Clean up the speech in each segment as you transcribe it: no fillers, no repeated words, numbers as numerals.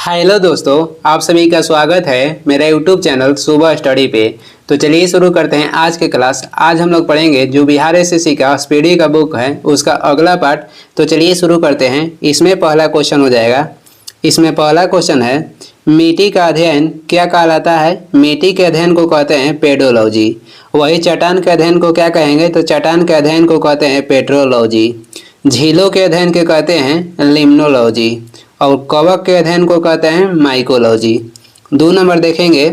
Hello दोस्तों, आप सभी का स्वागत है मेरा यूट्यूब चैनल सुबह स्टडी पे। तो चलिए शुरू करते हैं आज के क्लास। आज हम लोग पढ़ेंगे जो बिहार एसएससी का स्पीडी का बुक है उसका अगला पार्ट। तो चलिए शुरू करते हैं। इसमें पहला क्वेश्चन हो जाएगा। इसमें पहला क्वेश्चन है, मिट्टी का अध्ययन क्या कहलाता है? मिट्टी के अध्ययन को कहते हैं पेडोलॉजी। वही चट्टान के अध्ययन को क्या कहेंगे? तो चट्टान के अध्ययन को कहते हैं पेट्रोलॉजी। झीलों के अध्ययन के कहते हैं लिम्नोलॉजी और कवक के अध्ययन को कहते हैं माइकोलॉजी। 2 नंबर देखेंगे,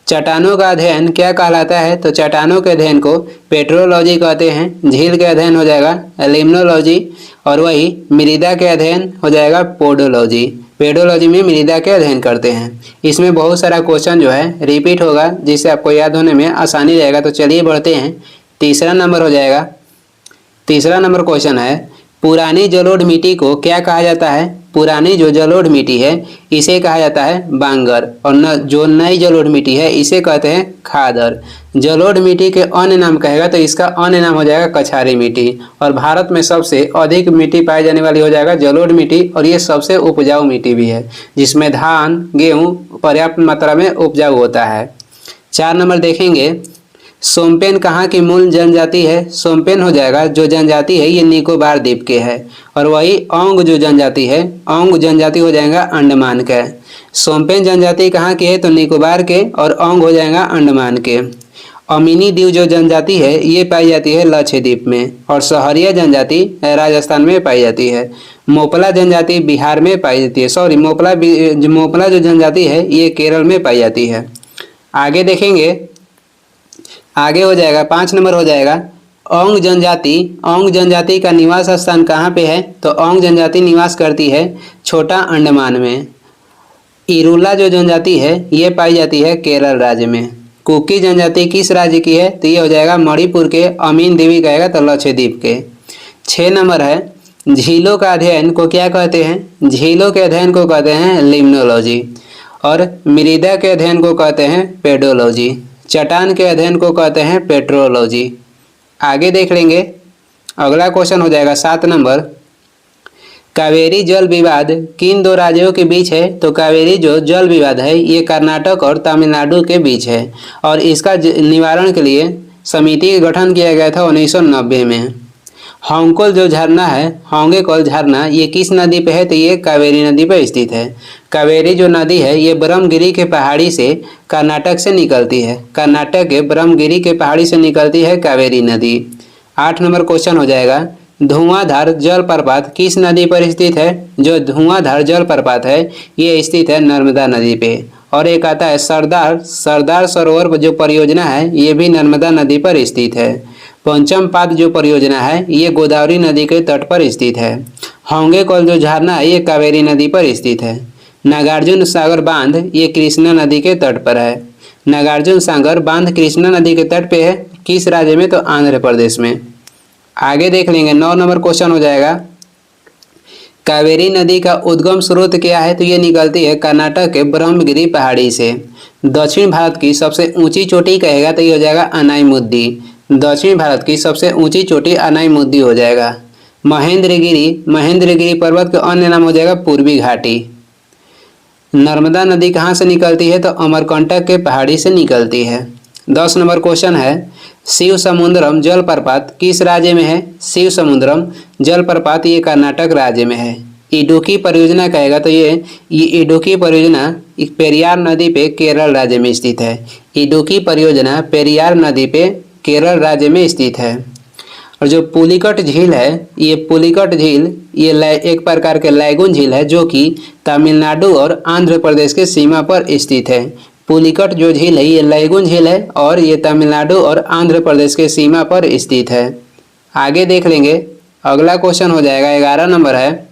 चट्टानों का अध्ययन क्या कहलाता है? तो चट्टानों के अध्ययन को पेट्रोलॉजी कहते हैं। झील के अध्ययन हो जाएगा लिम्नोलॉजी और वही मृदा के अध्ययन हो जाएगा पोडोलॉजी। पेडोलॉजी में मृदा के अध्ययन करते हैं। इसमें बहुत सारा क्वेश्चन जो है रिपीट होगा जिससे आपको याद होने में आसानी रहेगा। तो चलिए बढ़ते हैं। तीसरा नंबर हो जाएगा। तीसरा नंबर क्वेश्चन है, पुरानी जलोढ़ मिट्टी को क्या कहा जाता है? पुरानी जो जलोढ़ मिट्टी है इसे कहा जाता है बांगर और जो नई जलोढ़ मिट्टी है इसे कहते हैं खादर। जलोढ़ मिट्टी के अन्य नाम कहेगा तो इसका अन्य नाम हो जाएगा कछारी मिट्टी। और भारत में सबसे अधिक मिट्टी पाई जाने वाली हो जाएगा जलोढ़ मिट्टी और ये सबसे उपजाऊ मिट्टी भी है जिसमें धान गेहूँ पर्याप्त मात्रा में उपजाऊ होता है। 4 नंबर देखेंगे, सोम्पेन कहाँ की मूल जनजाति है? सोम्पेन हो जाएगा जो जनजाति है ये निकोबार द्वीप के है और वही औंग जो जनजाति है औंग जनजाति हो जाएगा अंडमान के। सोम्पेन जनजाति कहाँ की है? तो निकोबार के और औंग हो जाएगा अंडमान के। अमीनी द्वीप जो जनजाति है ये पाई जाती है लक्षद्वीप में और सहरिया जनजाति राजस्थान में पाई जाती है। मोपला जनजाति बिहार में पाई जाती है। मोपला जो जनजाति है ये केरल में पाई जाती है। आगे देखेंगे, आगे हो जाएगा 5 नंबर हो जाएगा, औंग जनजाति। औंग जनजाति का निवास स्थान कहाँ पे है? तो औंग जनजाति निवास करती है छोटा अंडमान में। इरुला जो जनजाति है ये पाई जाती है केरल राज्य में। कुकी जनजाति किस राज्य की है? तो ये हो जाएगा मणिपुर के अमीन देवी कहेगा तो लक्षद्वीप के। 6 नंबर है, झीलों का अध्ययन को क्या कहते हैं? झीलों के अध्ययन को कहते हैं लिम्नोलॉजी और मृदा के अध्ययन को कहते हैं पेडोलॉजी। चट्टान के अध्ययन को कहते हैं पेट्रोलॉजी। आगे देख लेंगे। अगला क्वेश्चन हो जाएगा 7 नंबर, कावेरी जल विवाद किन 2 राज्यों के बीच है? तो कावेरी जो जल विवाद है ये कर्नाटक और तमिलनाडु के बीच है और इसका निवारण के लिए समिति का गठन किया गया था 1990 में। होंगकोल जो झरना है होंगेकोल झरना ये किस नदी पे है? तो ये कावेरी नदी पर स्थित है। कावेरी जो नदी है ये ब्रह्मगिरी के पहाड़ी से कर्नाटक से निकलती है। कर्नाटक के ब्रह्मगिरी के पहाड़ी से निकलती है कावेरी नदी। 8 नंबर क्वेश्चन हो जाएगा, धुआंधार जलप्रपात किस नदी पर स्थित है? जो धुआंधार जलप्रपात है ये स्थित है नर्मदा नदी पे। और एक आता है सरदार सरोवर जो परियोजना है ये भी नर्मदा नदी पर स्थित है। पंचम पाद जो परियोजना है ये गोदावरी नदी के तट पर स्थित है। होंगेकोल जो झरना है ये कावेरी नदी पर स्थित है। नागार्जुन सागर बांध ये कृष्णा नदी के तट पर है। नागार्जुन सागर बांध कृष्णा नदी के तट पे है। किस राज्य में? तो आंध्र प्रदेश में। आगे देख लेंगे। 9 नंबर क्वेश्चन हो जाएगा, कावेरी नदी का उद्गम स्रोत क्या है? तो ये निकलती है कर्नाटक के ब्रह्मगिरी पहाड़ी से। दक्षिण भारत की सबसे ऊंची चोटी कहेगा तो ये हो जाएगा अनाईमुद्दी। दक्षिण भारत की सबसे ऊंची चोटी अनाईमुद्दी हो जाएगा। महेंद्रगिरी पर्वत का अन्य नाम हो जाएगा पूर्वी घाटी। नर्मदा नदी कहाँ से निकलती है? तो अमरकंटक के पहाड़ी से निकलती है। 10 नंबर क्वेश्चन है, शिव समुद्रम जलप्रपात किस राज्य में है? शिव समुद्रम जलप्रपात ये कर्नाटक राज्य में है। इडुक्की परियोजना कहेगा तो ये इडुक्की परियोजना पेरियार नदी पे केरल राज्य में स्थित है। इडुक्की परियोजना पेरियार नदी पे केरल राज्य में स्थित है। और जो पुलिकट झील है ये पुलिकट झील ये एक प्रकार के लैगून झील है जो कि तमिलनाडु और आंध्र प्रदेश के सीमा पर स्थित है। पुलिकट जो झील है ये लैगून झील है और ये तमिलनाडु और आंध्र प्रदेश के सीमा पर स्थित है। आगे देख लेंगे। अगला क्वेश्चन हो जाएगा 11 नंबर है,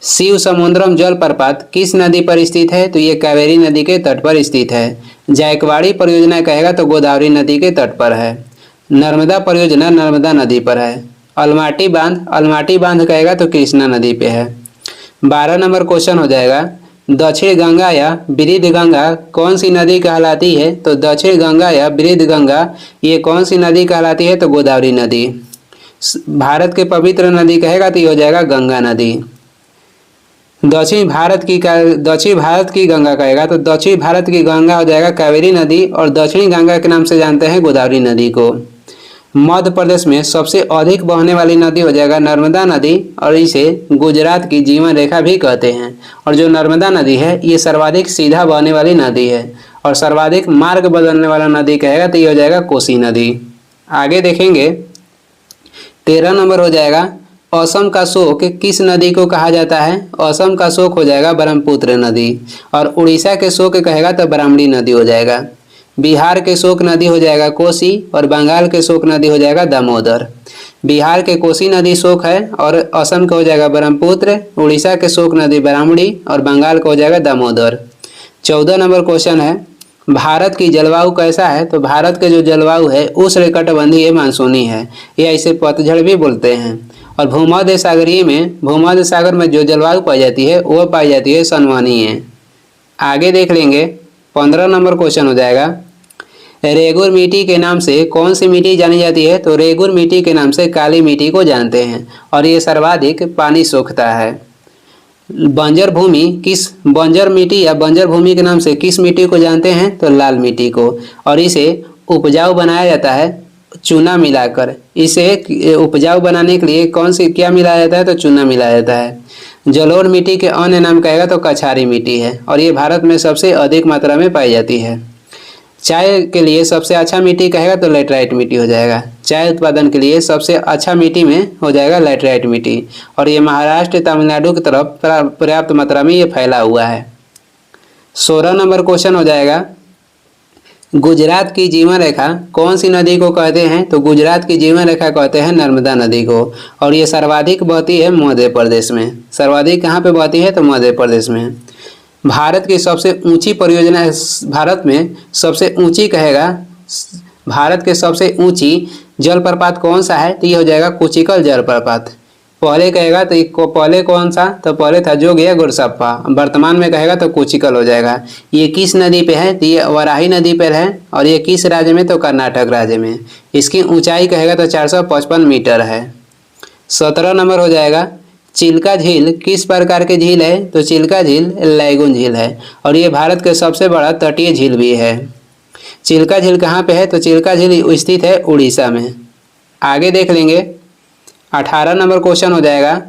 शिव समुद्रम जलप्रपात किस नदी पर स्थित है? तो ये कावेरी नदी के तट पर स्थित है। जायकवाड़ी परियोजना कहेगा तो गोदावरी नदी के तट पर है। नर्मदा परियोजना नर्मदा नदी पर है। अलमाटी बांध कहेगा तो कृष्णा नदी पे है। 12 नंबर क्वेश्चन हो जाएगा, दक्षिण गंगा या बृहद गंगा कौन सी नदी कहलाती है? तो दक्षिण गंगा या बृहद गंगा ये कौन सी नदी कहलाती है? तो गोदावरी नदी। भारत के पवित्र नदी कहेगा तो ये हो जाएगा गंगा नदी। दक्षिण भारत की गंगा कहेगा तो दक्षिण भारत की गंगा हो जाएगा कावेरी नदी, और दक्षिणी गंगा के नाम से जानते हैं गोदावरी नदी को। मध्य प्रदेश में सबसे अधिक बहने वाली नदी हो जाएगा नर्मदा नदी, और इसे गुजरात की जीवन रेखा भी कहते हैं। और जो नर्मदा नदी है ये सर्वाधिक सीधा बहने वाली नदी है, और सर्वाधिक मार्ग बदलने वाला नदी कहेगा तो ये हो जाएगा कोसी नदी। आगे देखेंगे 13 नंबर हो जाएगा असम का शोक किस नदी को कहा जाता है। असम का शोक हो जाएगा ब्रह्मपुत्र नदी, और उड़ीसा के शोक कहेगा तो ब्राह्मणी नदी हो जाएगा। बिहार के शोक नदी हो जाएगा कोसी, और बंगाल के शोक नदी हो जाएगा दामोदर। बिहार के कोसी नदी शोक है, और असम का हो जाएगा ब्रह्मपुत्र, उड़ीसा के शोक नदी ब्राह्मणी, और बंगाल का हो जाएगा दामोदर। 14 नंबर क्वेश्चन है भारत की जलवायु कैसा है। तो भारत के जो जलवायु है उष्णकटिबंधीय मानसूनी है, या इसे पतझड़ भी बोलते हैं। और भूमध्य सागर में जो जलवायु पाई जाती है वह पाई जाती है संवहनीय। आगे देख लेंगे 15 नंबर क्वेश्चन हो जाएगा रेगुर मिट्टी के नाम से कौन सी मिट्टी जानी जाती है। तो रेगुर मिट्टी के नाम से काली मिट्टी को जानते हैं, और ये सर्वाधिक पानी सोखता है। बंजर मिट्टी या बंजर भूमि के नाम से किस मिट्टी को जानते हैं। तो लाल मिट्टी को, और इसे उपजाऊ बनाया जाता है चूना मिलाकर। इसे उपजाऊ बनाने के लिए क्या मिलाया जाता है। तो चूना मिलाया जाता है। जलोढ़ मिट्टी के अन्य नाम कहेगा तो कछारी मिट्टी है, और ये भारत में सबसे अधिक मात्रा में पाई जाती है। चाय के लिए सबसे अच्छा मिट्टी कहेगा तो लेटराइट मिट्टी हो जाएगा। चाय उत्पादन के लिए सबसे अच्छा मिट्टी में हो जाएगा लेटराइट मिट्टी, और ये महाराष्ट्र तमिलनाडु की तरफ पर्याप्त मात्रा में ये फैला हुआ है। 16 नंबर क्वेश्चन हो जाएगा गुजरात की जीवन रेखा कौन सी नदी को कहते हैं। तो गुजरात की जीवन रेखा कहते हैं नर्मदा नदी को, और ये सर्वाधिक बहती है मध्य प्रदेश में। सर्वाधिक कहाँ पे बहती है। तो मध्य प्रदेश में। भारत की सबसे ऊंची परियोजना भारत में सबसे ऊंची कहेगा भारत के सबसे ऊंची जलप्रपात कौन सा है। तो ये हो जाएगा कुचिकल जलप्रपात। पहले कहेगा तो पहले कौन सा। तो पहले था जोग या गुरसप्पा, वर्तमान में कहेगा तो कुचिकल हो जाएगा। ये किस नदी पे है। तो ये वराही नदी पर है, और ये किस राज्य में। तो कर्नाटक राज्य में। इसकी ऊंचाई कहेगा तो 455 मीटर है। 17 नंबर हो जाएगा चिल्का झील किस प्रकार की झील है। तो चिल्का झील लैगून झील है, और ये भारत के सबसे बड़ा तटीय झील भी है। चिल्का झील कहाँ पे है। तो चिल्का झील स्थित है उड़ीसा में। आगे देख लेंगे 18 नंबर क्वेश्चन हो जाएगा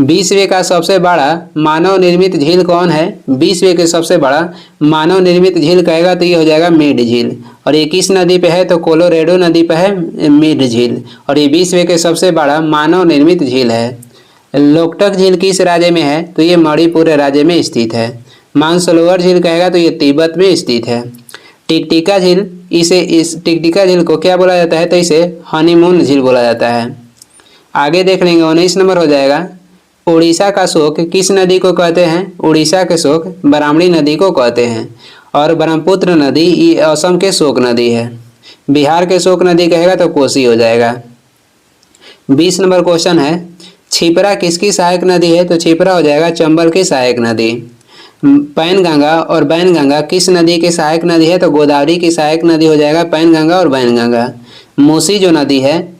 विश्व का सबसे बड़ा मानव निर्मित झील कौन है। विश्व के सबसे बड़ा मानव निर्मित झील कहेगा तो ये हो जाएगा मेड झील, और ये किस नदी पे है। तो कोलोरेडो नदी पे है मेड झील, और ये विश्व के सबसे बड़ा मानव निर्मित झील है। लोकटक झील किस राज्य में है। तो ये मणिपुर राज्य में स्थित है। मानसरोवर झील कहेगा तो ये तिब्बत में स्थित है। टिकटिका झील इस टिकटिका झील को क्या बोला जाता है। तो इसे हनीमून झील बोला जाता है। आगे देख लेंगे 19 नंबर हो जाएगा उड़ीसा का शोक किस नदी को कहते हैं। उड़ीसा के शोक ब्राह्मणी नदी को कहते हैं, और ब्रह्मपुत्र नदी ये असम के शोक नदी है। बिहार के शोक नदी कहेगा तो कोसी हो जाएगा। 20 नंबर क्वेश्चन है छिपरा किसकी सहायक नदी है। तो छिपरा हो जाएगा चंबल की सहायक नदी। पैनगंगा और बैनगंगा किस नदी की सहायक नदी है। तो गोदावरी की सहायक नदी हो जाएगा पैनगंगा और बैनगंगा। मूसी जो नदी है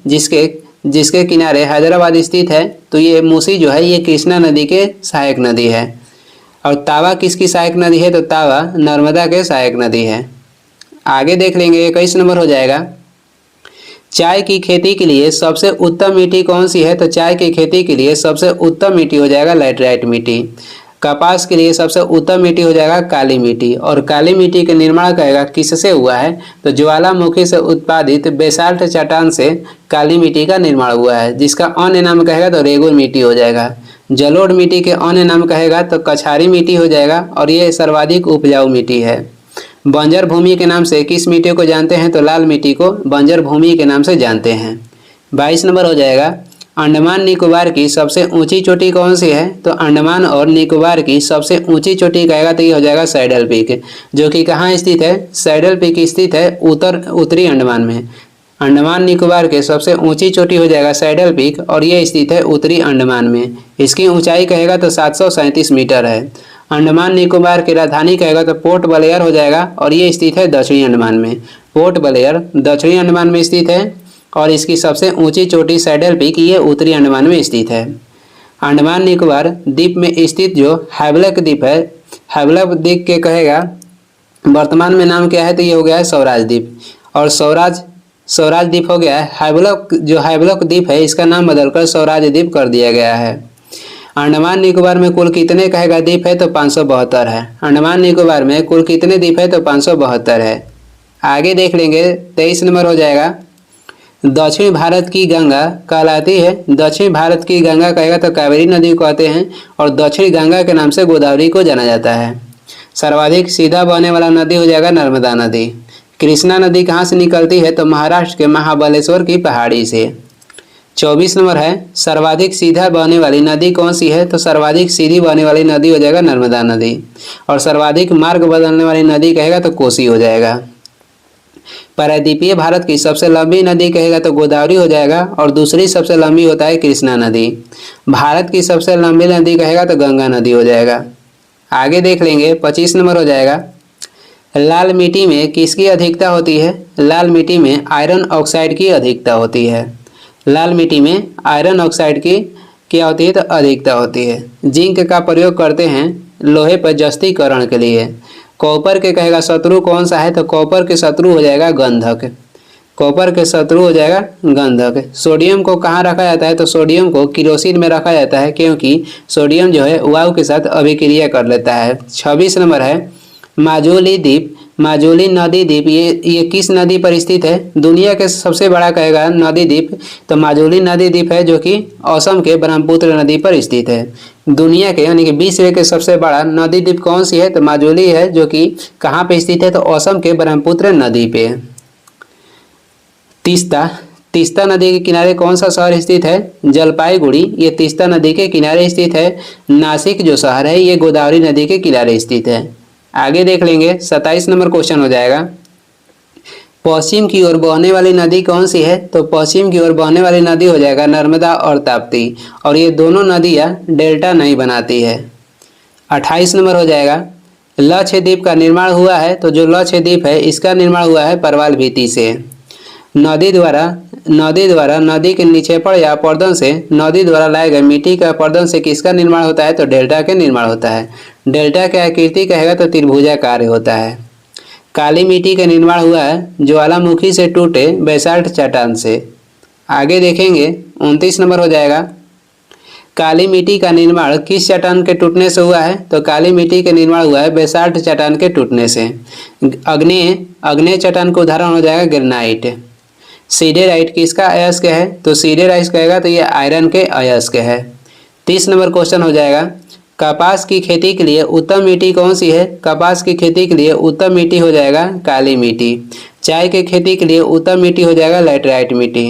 जिसके किनारे हैदराबाद स्थित है, तो ये मूसी जो है ये कृष्णा नदी के सहायक नदी है। और तावा किसकी सहायक नदी है। तो तावा नर्मदा के सहायक नदी है। आगे देख लेंगे 21 नंबर हो जाएगा चाय की खेती के लिए सबसे उत्तम मिट्टी कौन सी है। तो चाय की खेती के लिए सबसे उत्तम मिट्टी हो जाएगा लैटराइट मिट्टी। कपास के लिए सबसे उत्तम मिट्टी हो जाएगा काली मिट्टी, और काली मिट्टी का निर्माण कहेगा किससे हुआ है। तो ज्वालामुखी से उत्पादित बेसाल्ट चट्टान से काली मिट्टी का निर्माण हुआ है, जिसका अन्य नाम कहेगा तो रेगुर मिट्टी हो जाएगा। जलोढ़ मिट्टी के अन्य नाम कहेगा तो कछारी मिट्टी हो जाएगा, और ये सर्वाधिक उपजाऊ मिट्टी है। बंजर भूमि के नाम से किस मिट्टी को जानते हैं। तो लाल मिट्टी को बंजर भूमि के नाम से जानते हैं। 22 नंबर हो जाएगा अंडमान निकोबार की सबसे ऊंची चोटी कौन सी है। तो अंडमान और निकोबार की सबसे ऊंची चोटी कहेगा तो ये हो जाएगा सैडल पीक, जो कि कहाँ स्थित है। सैडल पीक स्थित है उत्तरी अंडमान में। अंडमान निकोबार के सबसे ऊंची चोटी हो जाएगा सैडल पीक, और ये स्थित है उत्तरी अंडमान में। इसकी ऊंचाई कहेगा तो 737 मीटर है। अंडमान निकोबार की राजधानी कहेगा तो पोर्ट ब्लेयर हो जाएगा, और ये स्थित है दक्षिणी अंडमान में। पोर्ट ब्लेयर दक्षिणी अंडमान में स्थित है, और इसकी सबसे ऊंची चोटी सैडल पीक ये उत्तरी अंडमान में स्थित है। अंडमान निकोबार द्वीप में स्थित जो हैवलक द्वीप है, हैवलक द्वीप के कहेगा वर्तमान में नाम क्या है, तो ये हो गया है स्वराज द्वीप। और स्वराज स्वराज द्वीप हो गया है। हैवलक जो हैवलक द्वीप है इसका नाम बदलकर स्वराज द्वीप कर दिया गया है। अंडमान निकोबार में कुल कितने कहेगा द्वीप है, तो 572 है। अंडमान निकोबार में कुल कितने द्वीप है, तो 572 है। आगे देख लेंगे 23 नंबर हो जाएगा। दक्षिण भारत की गंगा कहलाती है, दक्षिण भारत की गंगा कहेगा तो कावेरी नदी को कहते हैं, और दक्षिण गंगा के नाम से गोदावरी को जाना जाता है। सर्वाधिक सीधा बहने वाला नदी हो जाएगा नर्मदा नदी। कृष्णा नदी कहाँ से निकलती है, तो महाराष्ट्र के महाबलेश्वर की पहाड़ी से। 24 नंबर है, सर्वाधिक सीधा बहने वाली नदी कौन सी है, तो सर्वाधिक सीधी बहने वाली नदी हो जाएगा नर्मदा नदी। और सर्वाधिक मार्ग बदलने वाली नदी कहेगा तो कोसी हो जाएगा। प्रायद्वीपीय भारत की सबसे लंबी नदी कहेगा तो गोदावरी हो जाएगा, और दूसरी सबसे लंबी होता है कृष्णा नदी। भारत की सबसे लंबी नदी कहेगा तो गंगा नदी हो जाएगा। आगे देख लेंगे 25 नंबर हो जाएगा। लाल मिट्टी में किसकी अधिकता होती है, लाल मिट्टी में आयरन ऑक्साइड की अधिकता होती है। लाल मिट्टी में आयरन ऑक्साइड की क्या होती है, तो अधिकता होती है। जिंक का प्रयोग करते हैं लोहे पर जस्तीकरण के लिए। कॉपर के कहेगा शत्रु कौन सा है, तो कॉपर के शत्रु हो जाएगा गंधक। कॉपर के शत्रु हो जाएगा गंधक। सोडियम को कहाँ रखा जाता है, तो सोडियम को किरोसिन में रखा जाता है, क्योंकि सोडियम जो है वायु के साथ अभिक्रिया कर लेता है। 26 नंबर है, माजुली द्वीप, माजुली नदी द्वीप ये किस नदी पर स्थित है, दुनिया के सबसे बड़ा कहेगा नदी द्वीप तो माजुली नदी द्वीप है, जो कि असम के ब्रह्मपुत्र नदी पर स्थित है। दुनिया के यानी कि विश्व के सबसे बड़ा नदी द्वीप कौन सी है, तो माजुली है, जो कि कहाँ पे स्थित है, तो असम के ब्रह्मपुत्र नदी पे। तीस्ता, तीस्ता नदी के किनारे कौन सा शहर स्थित है, जलपाईगुड़ी, ये तीस्ता नदी के किनारे स्थित है। नासिक जो शहर है ये गोदावरी नदी के किनारे स्थित है। आगे देख लेंगे 27 नंबर क्वेश्चन हो जाएगा। पश्चिम की ओर बहने वाली नदी कौन सी है, तो पश्चिम की ओर बहने वाली नदी हो जाएगा नर्मदा और ताप्ती, और ये दोनों नदियाँ डेल्टा नहीं बनाती है। 28 नंबर हो जाएगा। लक्षद्वीप का निर्माण हुआ है, तो जो लक्षद्वीप है इसका निर्माण हुआ है परवाल भित्ति से। नदी द्वारा नदी के निक्षेपण या अपर्दन से नदी द्वारा लाए गए मिट्टी के अपर्दन से किसका निर्माण होता है, तो डेल्टा के निर्माण होता है। डेल्टा की आकृति कहेगा तो त्रिभुजाकार होता है। काली मिट्टी का निर्माण हुआ है ज्वालामुखी से टूटे बेसाल्ट चट्टान से। आगे देखेंगे 29 नंबर हो जाएगा। काली मिट्टी का निर्माण किस चट्टान के टूटने से हुआ है, तो काली मिट्टी का निर्माण हुआ है बेसाल्ट चट्टान के टूटने से। अग्नेय चट्टान का उदाहरण हो जाएगा ग्रेनाइट। सीडेराइट किसका अयस्क है, तो सीडेराइट कहेगा तो ये आयरन के अयस्क है। 30 नंबर क्वेश्चन हो जाएगा। कपास की खेती के लिए उत्तम मिट्टी कौन सी है, कपास की खेती के लिए उत्तम मिट्टी हो जाएगा काली मिट्टी। चाय की खेती के लिए उत्तम मिट्टी हो जाएगा लैटेराइट मिट्टी।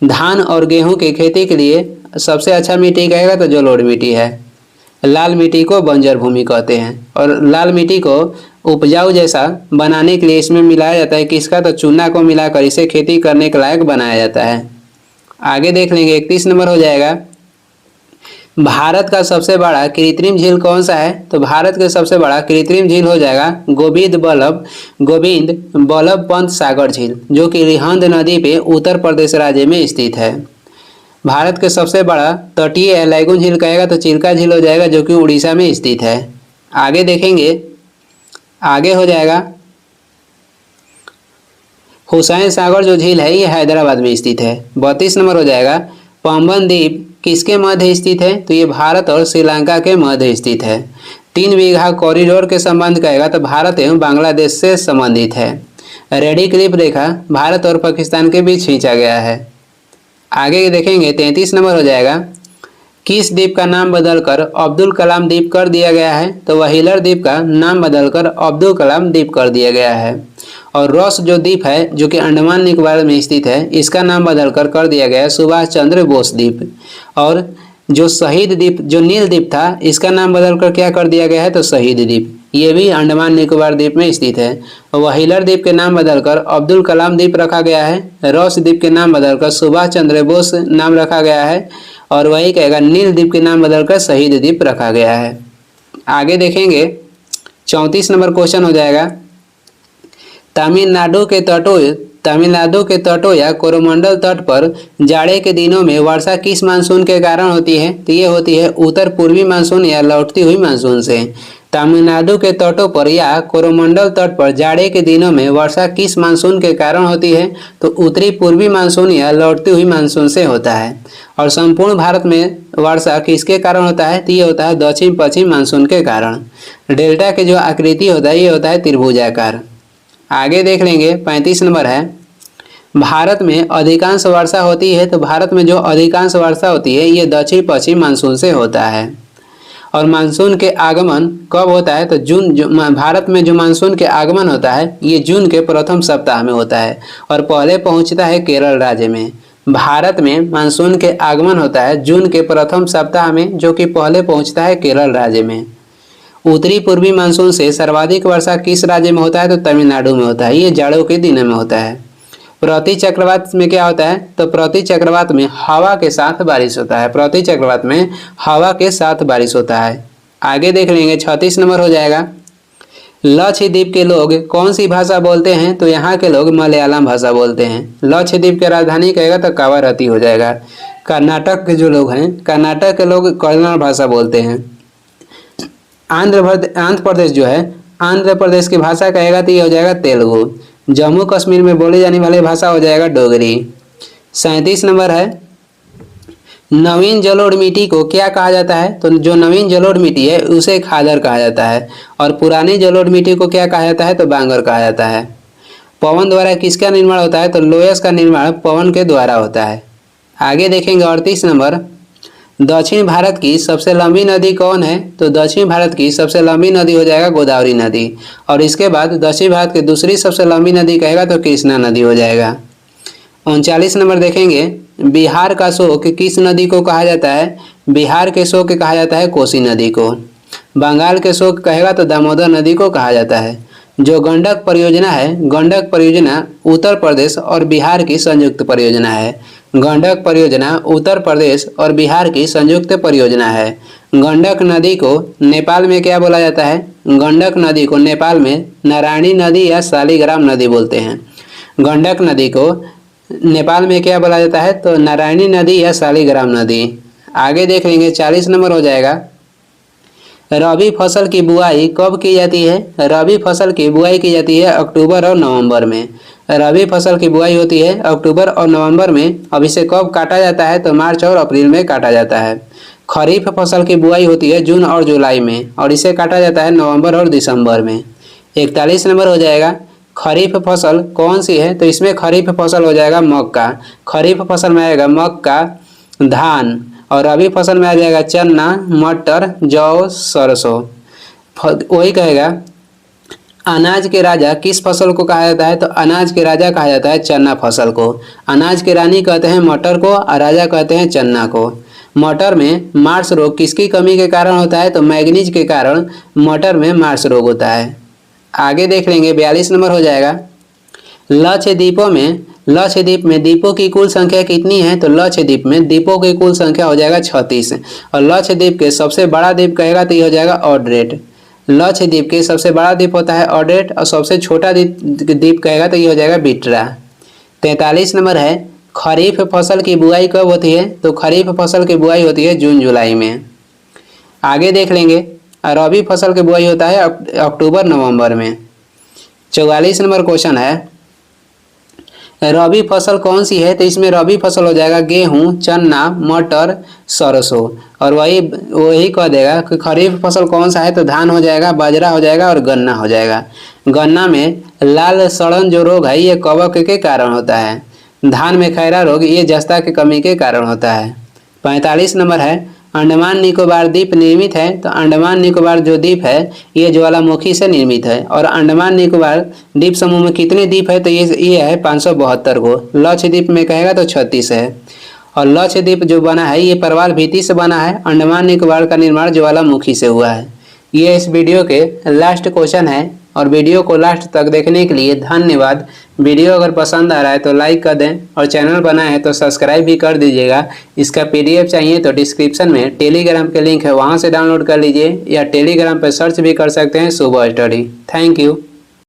धान और गेहूं की खेती के लिए सबसे अच्छा मिट्टी कहेगा तो जलोढ़ मिट्टी है। लाल मिट्टी को बंजर भूमि कहते हैं, और लाल मिट्टी को उपजाऊ जैसा बनाने के लिए इसमें मिलाया जाता है किसका, तो चूना को मिलाकर इसे खेती करने के लायक बनाया जाता है। आगे देख लेंगे 31 नंबर हो जाएगा। भारत का सबसे बड़ा कृत्रिम झील कौन सा है, तो भारत का सबसे बड़ा कृत्रिम झील हो जाएगा गोविंद बल्लभ पंत सागर झील, जो कि रिहंद नदी पे उत्तर प्रदेश राज्य में स्थित है। भारत के सबसे बड़ा तटीय लैगून झील कहेगा तो चिल्का झील हो जाएगा, जो कि उड़ीसा में स्थित है। आगे देखेंगे, आगे हो जाएगा हुसैन सागर जो झील है ये हैदराबाद में स्थित है। 32 नंबर हो जाएगा। पंबन द्वीप किसके मध्य स्थित है, तो ये भारत और श्रीलंका के मध्य स्थित है। 3 बीघा कॉरिडोर के संबंध कहेगा तो भारत एवं बांग्लादेश से संबंधित है। रेडी क्लिप रेखा भारत और पाकिस्तान के बीच खींचा गया है। आगे देखेंगे 33 नंबर हो जाएगा। किस द्वीप का नाम बदलकर अब्दुल कलाम द्वीप कर दिया गया है, तो व्हीलर द्वीप का नाम बदलकर अब्दुल कलाम द्वीप कर दिया गया है। और रॉस जो द्वीप है जो कि अंडमान निकोबार में स्थित है, इसका नाम बदलकर कर दिया गया है सुभाष चंद्र बोस द्वीप। और जो शहीद द्वीप जो नील द्वीप था, इसका नाम बदलकर क्या कर दिया गया है, तो शहीद द्वीप, ये भी अंडमान निकोबार द्वीप में स्थित है। व्हीलर द्वीप के नाम बदलकर अब्दुल कलाम द्वीप रखा गया है। रॉस द्वीप के नाम बदलकर सुभाष चंद्र बोस नाम रखा गया है, और वही कहेगा नील द्वीप के नाम बदलकर शहीद द्वीप रखा गया है। आगे देखेंगे 34 नंबर क्वेश्चन हो जाएगा। तमिलनाडु के तटों तमिलनाडु के तटों या कोरोमंडल तट पर जाड़े के दिनों में वर्षा किस मानसून के कारण होती है? तो ये होती है उत्तर पूर्वी मानसून या लौटती हुई मानसून से। तमिलनाडु के तटों पर या कोरोमंडल तट पर जाड़े के दिनों में वर्षा किस मानसून के कारण होती है? तो उत्तरी पूर्वी मानसून या लौटती हुई मानसून से होता है। और संपूर्ण भारत में वर्षा किसके कारण होता है? तो ये होता है दक्षिण पश्चिम मानसून के कारण। डेल्टा के जो आकृति होता है ये होता है त्रिभुजाकार। आगे देख लेंगे 35 नंबर है, भारत में अधिकांश वर्षा होती है। तो भारत में जो अधिकांश वर्षा होती है ये दक्षिण पश्चिम मानसून से होता है। और मानसून के आगमन कब होता है? तो भारत में जो मानसून के आगमन होता है ये जून के प्रथम सप्ताह में होता है और पहले पहुंचता है केरल राज्य में। भारत में मानसून के आगमन होता है जून के प्रथम सप्ताह में, जो कि पहले पहुंचता है केरल राज्य में। उत्तरी पूर्वी मानसून से सर्वाधिक वर्षा किस राज्य में होता है? तो तमिलनाडु में होता है। ये जाड़ों के दिनों में होता है। प्रति चक्रवात में क्या होता है? तो प्रति चक्रवात में हवा के साथ बारिश होता है। प्रति चक्रवात में हवा के साथ बारिश होता है। आगे देख लेंगे 36 नंबर हो जाएगा, लक्षद्वीप के लोग कौन सी भाषा बोलते हैं? तो यहाँ के लोग मलयालम भाषा बोलते हैं। लक्षद्वीप की राजधानी कहेगा तो कावारती हो जाएगा। कर्नाटक के जो लोग हैं, कर्नाटक के लोग कन्नड़ भाषा बोलते हैं। आंध्र प्रदेश जो है, आंध्र प्रदेश की भाषा कहेगा तो ये हो जाएगा तेलुगु। जम्मू कश्मीर में बोली जाने वाली भाषा हो जाएगा डोगरी। 37 नंबर है, नवीन जलोढ़ मिट्टी को क्या कहा जाता है? तो जो नवीन जलोढ़ मिट्टी है उसे खादर कहा जाता है। और पुरानी जलोढ़ मिट्टी को क्या कहा जाता है? तो बांगर कहा जाता है। पवन द्वारा किसका निर्माण होता है? तो लोयस का निर्माण पवन के द्वारा होता है। आगे देखेंगे 38 नंबर, दक्षिण भारत की सबसे लंबी नदी कौन है? तो दक्षिण भारत की सबसे लंबी नदी हो जाएगा गोदावरी नदी। और इसके बाद दक्षिण भारत की दूसरी सबसे लंबी नदी कहेगा तो कृष्णा नदी हो जाएगा। 39 नंबर देखेंगे, बिहार का शोक किस नदी को कहा जाता है? बिहार के शोक कहा जाता है कोसी नदी को। बंगाल के शोक कहेगा तो दामोदर नदी को कहा जाता है। जो गंडक परियोजना है, गंडक परियोजना उत्तर प्रदेश और बिहार की संयुक्त परियोजना है। गंडक परियोजना उत्तर प्रदेश और बिहार की संयुक्त परियोजना है। गंडक नदी को नेपाल में क्या बोला जाता है? गंडक नदी को नेपाल में नारायणी नदी या शालिग्राम नदी बोलते हैं। गंडक नदी को नेपाल में क्या बोला जाता है? तो नारायणी नदी या शालिग्राम नदी। आगे देख लेंगे 40 नंबर हो जाएगा, रबी फसल की बुआई कब की जाती है? रबी फसल की बुआई की जाती है अक्टूबर और नवंबर में। रबी फसल की बुआई होती है अक्टूबर और नवंबर में। अब इसे कब काटा जाता है? तो मार्च और अप्रैल में काटा जाता है। खरीफ फसल की बुआई होती है जून और जुलाई में और इसे काटा जाता है नवंबर और दिसंबर में। 41 नंबर हो जाएगा, खरीफ फसल कौन सी है? तो इसमें खरीफ फसल हो जाएगा मक्का। खरीफ फसल में आएगा मक्का, धान। और रबी फसल में आ जाएगा चना, मटर, जौ, सरसों। वही कहेगा अनाज के राजा किस फसल को कहा जाता है? तो अनाज के राजा कहा जाता है चना फसल को। अनाज के रानी कहते हैं मटर को और राजा कहते हैं चना को। मटर में मार्स रोग किसकी कमी के कारण होता है? तो मैग्नीज के कारण मटर में मार्स रोग होता है। आगे देख लेंगे 42 नंबर हो जाएगा, लक्षद्वीप में द्वीपों की कुल संख्या कितनी है? तो लक्षद्वीप में द्वीपों की कुल संख्या हो जाएगा 36। और लक्षद्वीप के सबसे बड़ा द्वीप कहेगा तो ये हो जाएगा ऑड्रेट। लक्षद्वीप के सबसे बड़ा द्वीप होता है ऑड्रेट और सबसे छोटा द्वीप कहेगा तो ये हो जाएगा बिट्रा। 43 नंबर है, खरीफ फसल की बुआई कब होती है? तो खरीफ फसल की बुआई होती है जून जुलाई में। आगे देख लेंगे रबी फसल की बुआई होता है अक्टूबर नवंबर में। 44 नंबर क्वेश्चन है, रबी फसल कौन सी है? तो इसमें रबी फसल हो जाएगा गेहूं, चना, मटर, सरसों। और वही कह देगा कि खरीफ फसल कौन सा है? तो धान हो जाएगा, बाजरा हो जाएगा और गन्ना हो जाएगा। गन्ना में लाल सड़न जो रोग है ये कवक के कारण होता है। धान में खैरा रोग ये जस्ता की कमी के कारण होता है। 45 नंबर है, अंडमान निकोबार द्वीप निर्मित है। तो अंडमान निकोबार जो द्वीप है ये ज्वालामुखी से निर्मित है। और अंडमान निकोबार द्वीप समूह में कितने द्वीप है? तो ये है 572 को। लक्षद्वीप में कहेगा तो 36 है। और लक्षद्वीप जो बना है ये प्रवाल भित्ति से बना है। अंडमान निकोबार का निर्माण ज्वालामुखी से हुआ है। ये इस वीडियो के लास्ट क्वेश्चन है। और वीडियो को लास्ट तक देखने के लिए धन्यवाद। वीडियो अगर पसंद आ रहा है तो लाइक कर दें और चैनल बना है तो सब्सक्राइब भी कर दीजिएगा। इसका पीडीएफ चाहिए तो डिस्क्रिप्शन में टेलीग्राम के लिंक है, वहां से डाउनलोड कर लीजिए या टेलीग्राम पर सर्च भी कर सकते हैं सुबह स्टडी। Thank you.